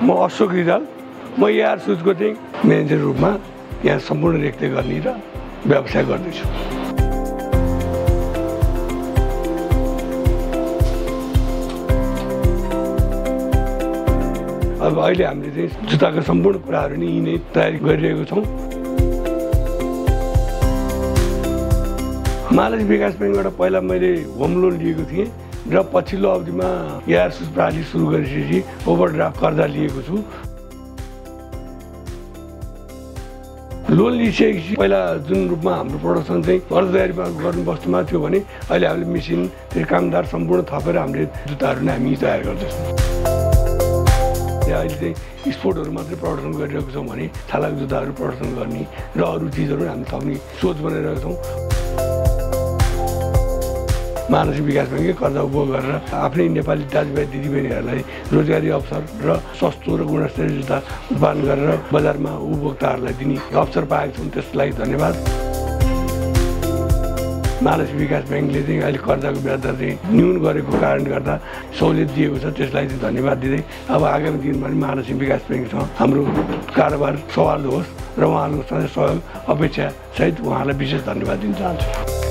म अशोक रिजाल म एआर सुजको चाहिँ म्यानेजर रूपमा यहाँ सम्पूर्ण रेखदेख गर्ने र व्यवसाय गर्दैछु। अब अहिले हामीले चाहिँ जुत्ताको सम्पूर्ण कुराहरू नै यिनै तयारी गरिरहेको छौँ। महालक्ष्मी विकास ब्याङ्कबाट पहिला मैले होम लोन लिएको थिएँ र पछिल्लो अवधिमा एआर सुज प्रणाली सुरु गरेपछि ओभरड्राफ्ट कर्जा लिएको छु। लोन लिइसकेपछि पहिला जुन रूपमा हाम्रो प्रोडक्सन चाहिँ अर्धतयारीमा गर्नु बस्नुमा थियो भने अहिले हामीले मेसिन कामदार सम्पूर्ण थपेर हामीले जुत्ताहरू नै हामी तयार गर्दैछौँ। अहिले चाहिँ स्पोर्टहरू मात्रै प्रदर्शन गरिरहेको छौँ भने छालाको जुत्ताहरू प्रदर्शन गर्ने र अरू चिजहरू हामी थप्ने सोच बनाइरहेका छौँ। महालक्ष्मी विकास ब्याङ्कले कर्जा उपभोग गरेर आफ्नै नेपाली दाजुभाइ दिदीबहिनीहरूलाई रोजगारी अवसर र सस्तो र गुणस्तरीय जुत्ता उत्पादन गरेर बजारमा उपभोक्ताहरूलाई दिने अवसर पाएको छौँ। त्यसलाई धन्यवाद। महालक्ष्मी विकास ब्याङ्कले चाहिँ अहिले कर्जाको ब्याज दर चाहिँ न्यून गरेको कारणले गर्दा सहुलियत दिएको छ, त्यसलाई चाहिँ धन्यवाद दिँदै अब आगामी दिनमा पनि महालक्ष्मी विकास ब्याङ्कसँग हाम्रो कारोबार सवाल होस् र उहाँहरूको सधैँ सहयोग अपेक्षा सहित उहाँलाई विशेष धन्यवाद दिन चाहन्छु।